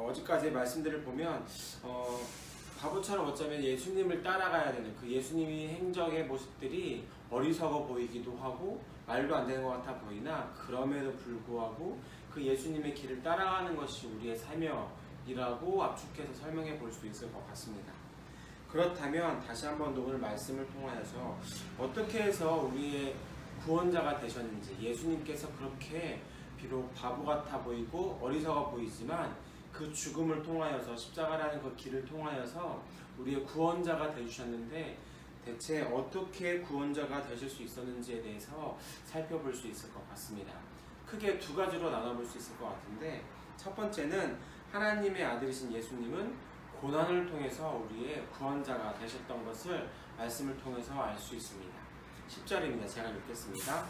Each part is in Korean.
어제까지의 말씀들을 보면 바보처럼 어쩌면 예수님을 따라가야 되는 그 예수님이 행적의 모습들이 어리석어 보이기도 하고 말도 안 되는 것 같아 보이나 그럼에도 불구하고 그 예수님의 길을 따라가는 것이 우리의 사명이라고 압축해서 설명해 볼 수 있을 것 같습니다. 그렇다면 다시 한번 오늘 말씀을 통하여서 어떻게 해서 우리의 구원자가 되셨는지, 예수님께서 그렇게 비록 바보 같아 보이고 어리석어 보이지만 그 죽음을 통하여서, 십자가라는 그 길을 통하여서 우리의 구원자가 되주셨는데 대체 어떻게 구원자가 되실 수 있었는지에 대해서 살펴볼 수 있을 것 같습니다. 크게 두 가지로 나눠볼 수 있을 것 같은데, 첫 번째는 하나님의 아들이신 예수님은 고난을 통해서 우리의 구원자가 되셨던 것을 말씀을 통해서 알 수 있습니다. 10절입니다. 제가 읽겠습니다.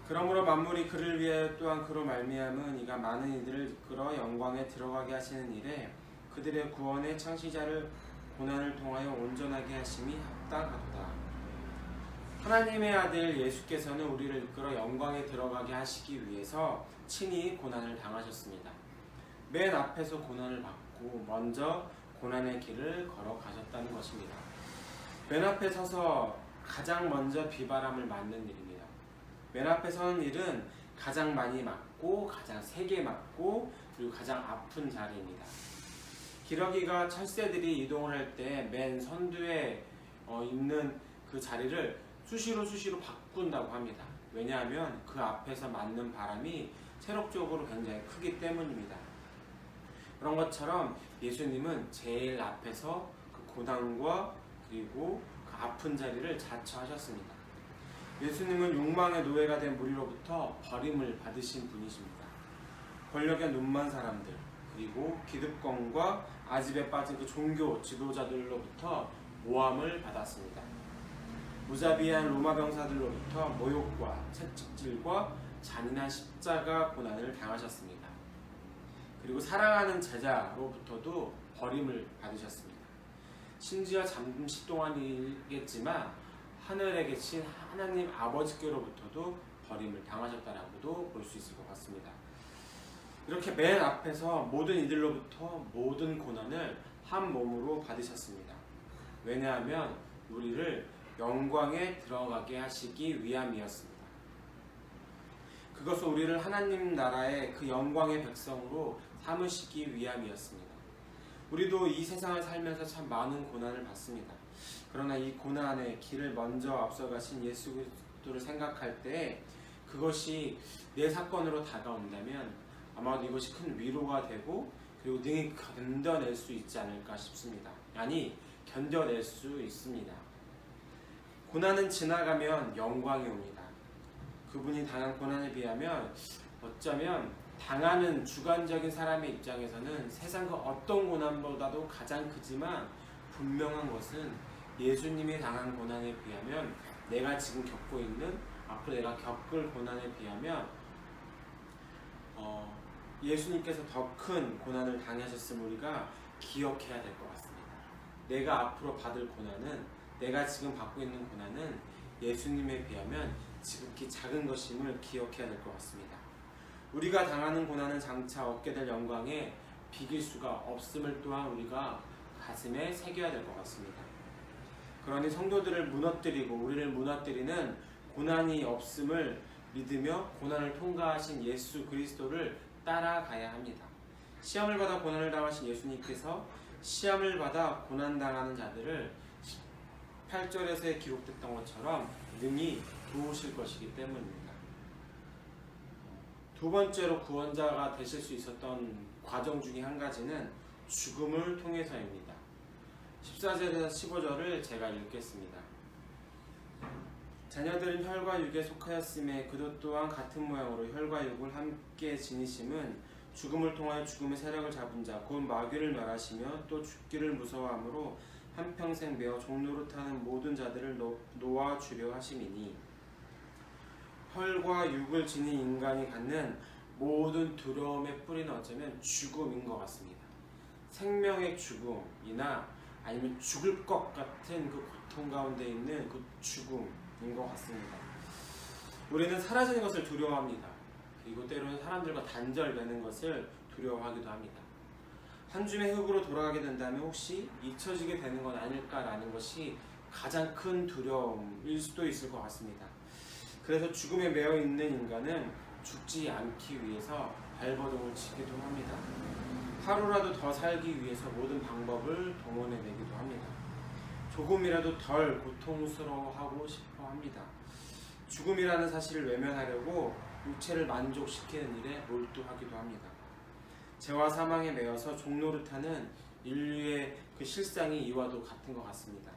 그러므로 만물이 그를 위하여 또한 그로 말미암은 이가 많은 이들을 이끌어 영광에 들어가게 하시는 일에 그들의 구원의 창시자를 고난을 통하여 온전하게 하심이 합당하도다. 하나님의 아들 예수께서는 우리를 이끌어 영광에 들어가게 하시기 위해서 친히 고난을 당하셨습니다. 맨 앞에서 고난을 받고 먼저 고난의 길을 걸어가셨다는 것입니다. 맨 앞에 서서 가장 먼저 비바람을 맞는 일입니다. 맨 앞에 서는 일은 가장 많이 맞고 가장 세게 맞고 그리고 가장 아픈 자리입니다. 기러기가 철새들이 이동을 할 때 맨 선두에 있는 그 자리를 수시로 바꾼다고 합니다. 왜냐하면 그 앞에서 맞는 바람이 체력적으로 굉장히 크기 때문입니다. 그런 것처럼 예수님은 제일 앞에서 그 고난과 그리고 그 아픈 자리를 자처하셨습니다. 예수님은 욕망의 노예가 된 무리로부터 버림을 받으신 분이십니다. 권력에 눈먼 사람들, 그리고 기득권과 아집에 빠진 그 종교 지도자들로부터 모함을 받았습니다. 무자비한 로마 병사들로부터 모욕과 채찍질과 잔인한 십자가 고난을 당하셨습니다. 그리고 사랑하는 제자로부터도 버림을 받으셨습니다. 심지어 잠시 동안이겠지만 하늘에 계신 하나님 아버지께로부터도 버림을 당하셨다라고도 볼 수 있을 것 같습니다. 이렇게 맨 앞에서 모든 이들로부터 모든 고난을 한 몸으로 받으셨습니다. 왜냐하면 우리를 영광에 들어가게 하시기 위함이었습니다. 그것은 우리를 하나님 나라의 그 영광의 백성으로 삼으시기 위함이었습니다. 우리도 이 세상을 살면서 참 많은 고난을 받습니다. 그러나 이 고난의 길을 먼저 앞서가신 예수 그리스도를 생각할 때 그것이 내 사건으로 다가온다면 아마도 이것이 큰 위로가 되고 그리고 능히 견뎌낼 수 있지 않을까 싶습니다. 아니, 견뎌낼 수 있습니다. 고난은 지나가면 영광이 옵니다. 그분이 당한 고난에 비하면 어쩌면 당하는 주관적인 사람의 입장에서는 세상 그 어떤 고난보다도 가장 크지만 분명한 것은 예수님이 당한 고난에 비하면 내가 지금 겪고 있는 앞으로 내가 겪을 고난에 비하면 예수님께서 더 큰 고난을 당하셨음을 우리가 기억해야 될 것 같습니다. 내가 앞으로 받을 고난은, 내가 지금 받고 있는 고난은 예수님에 비하면 지극히 작은 것임을 기억해야 될 것 같습니다. 우리가 당하는 고난은 장차 얻게 될 영광에 비길 수가 없음을 또한 우리가 가슴에 새겨야 될 것 같습니다. 그러니 성도들을 무너뜨리고 우리를 무너뜨리는 고난이 없음을 믿으며 고난을 통과하신 예수 그리스도를 따라가야 합니다. 시험을 받아 고난을 당하신 예수님께서 시험을 받아 고난당하는 자들을 8절에서 기록됐던 것처럼 능히 도우실 것이기 때문입니다. 두 번째로 구원자가 되실 수 있었던 과정 중에 한 가지는 죽음을 통해서입니다. 14절에서 15절을 제가 읽겠습니다. 자녀들은 혈과 육에 속하였음에 그도 또한 같은 모양으로 혈과 육을 함께 지니심은 죽음을 통하여 죽음의 세력을 잡은 자 곧 마귀를 멸하시며 또 죽기를 무서워함으로 한평생 매어 종노릇하는 모든 자들을 놓아주려 하심이니, 혈과 육을 지닌 인간이 갖는 모든 두려움의 뿌리는 어쩌면 죽음인 것 같습니다. 생명의 죽음이나 아니면 죽을 것 같은 그 고통 가운데 있는 그 죽음인 것 같습니다. 우리는 사라지는 것을 두려워합니다. 그리고 때로는 사람들과 단절되는 것을 두려워하기도 합니다. 한 줌의 흙으로 돌아가게 된다면 혹시 잊혀지게 되는 건 아닐까라는 것이 가장 큰 두려움일 수도 있을 것 같습니다. 그래서 죽음에 매여 있는 인간은 죽지 않기 위해서 발버둥을 치기도 합니다. 하루라도 더 살기 위해서 모든 방법을 동원해내기도 합니다. 조금이라도 덜 고통스러워하고 싶어 합니다. 죽음이라는 사실을 외면하려고 육체를 만족시키는 일에 몰두하기도 합니다. 죄와 사망에 매여서 종노릇하는 인류의 그 실상이 이와도 같은 것 같습니다.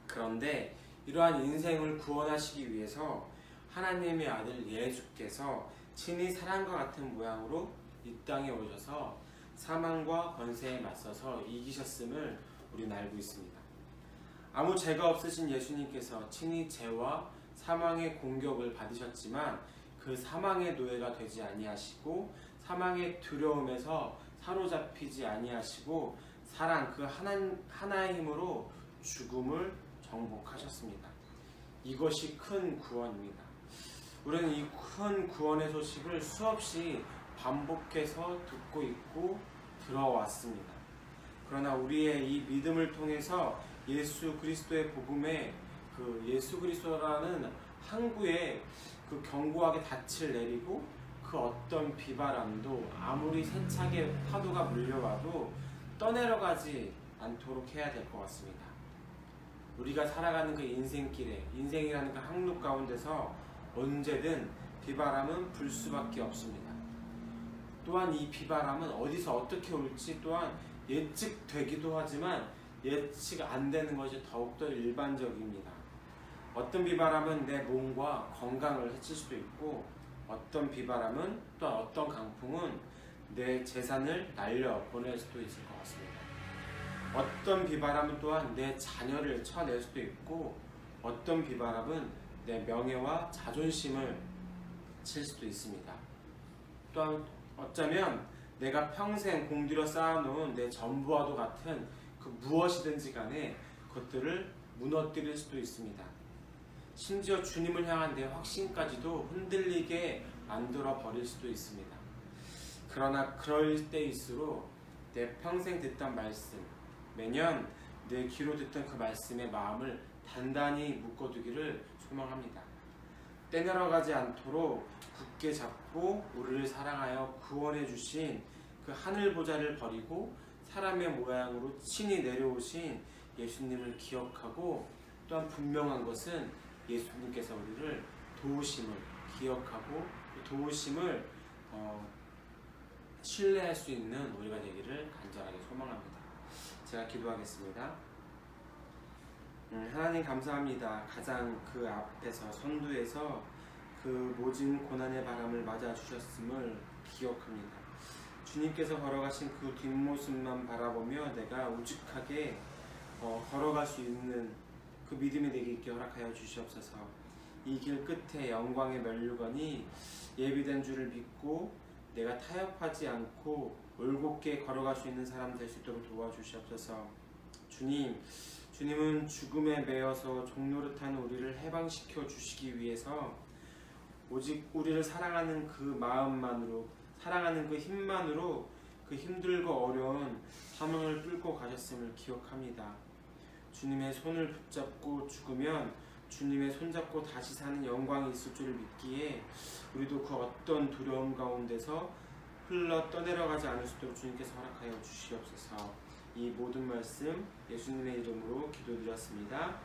그런데 이러한 인생을 구원하시기 위해서 하나님의 아들 예수께서 친히 사람과 같은 모양으로 이 땅에 오셔서 사망과 권세에 맞서서 이기셨음을 우리는 알고 있습니다. 아무 죄가 없으신 예수님께서 친히 죄와 사망의 공격을 받으셨지만 그 사망의 노예가 되지 아니하시고 사망의 두려움에서 사로잡히지 아니하시고 사랑 그 하나의 힘으로 죽음을 정복하셨습니다. 이것이 큰 구원입니다. 우리는 이 큰 구원의 소식을 수없이 반복해서 듣고 있고 들어왔습니다. 그러나 우리의 이 믿음을 통해서 예수 그리스도의 복음에 그 예수 그리스도라는 항구에 그 견고하게 닻을 내리고 그 어떤 비바람도 아무리 세차게 파도가 물려와도 떠내려가지 않도록 해야 될 것 같습니다. 우리가 살아가는 그 인생길에 인생이라는 그 항로 가운데서 언제든 비바람은 불 수밖에 없습니다. 또한 이 비바람은 어디서 어떻게 올지 또한 예측되기도 하지만 예측 안 되는 것이 더욱더 일반적입니다. 어떤 비바람은 내 몸과 건강을 해칠 수도 있고 어떤 비바람은 또한 어떤 강풍은 내 재산을 날려보낼 수도 있을 것 같습니다. 어떤 비바람은 또한 내 자녀를 쳐낼 수도 있고 어떤 비바람은 내 명예와 자존심을 칠 수도 있습니다. 또한 어쩌면 내가 평생 공들여 쌓아놓은 내 전부와도 같은 그 무엇이든지 간에 그것들을 무너뜨릴 수도 있습니다. 심지어 주님을 향한 내 확신까지도 흔들리게 만들어 버릴 수도 있습니다. 그러나 그럴 때일수록 내 평생 듣던 말씀, 매년 내 귀로 듣던 그 말씀의 마음을 단단히 묶어두기를 소망합니다. 떼내려가지 않도록 굳게 잡고 우리를 사랑하여 구원해 주신 그 하늘 보좌를 버리고 사람의 모양으로 친히 내려오신 예수님을 기억하고 또한 분명한 것은 예수님께서 우리를 도우심을 기억하고 도우심을 신뢰할 수 있는 우리가 되기를 간절하게 소망합니다. 제가 기도하겠습니다. 하나님 감사합니다. 가장 그 앞에서 선두에서 그 모진 고난의 바람을 맞아주셨음을 기억합니다. 주님께서 걸어가신 그 뒷모습만 바라보며 내가 우직하게 걸어갈 수 있는 그 믿음이 내게 있게 허락하여 주시옵소서. 이 길 끝에 영광의 면류관이 예비된 줄을 믿고 내가 타협하지 않고 올곧게 걸어갈 수 있는 사람 될 수 있도록 도와주시옵소서. 주님은 죽음에 매여서 종노릇하는 우리를 해방시켜 주시기 위해서 오직 우리를 사랑하는 그 마음만으로 사랑하는 그 힘만으로 그 힘들고 어려운 사명을 뚫고 가셨음을 기억합니다. 주님의 손을 붙잡고 죽으면 주님의 손잡고 다시 사는 영광이 있을 줄을 믿기에 우리도 그 어떤 두려움 가운데서 흘러 떠내려가지 않을 수 있도록 주님께서 허락하여 주시옵소서. 이 모든 말씀 예수님의 이름으로 기도드렸습니다.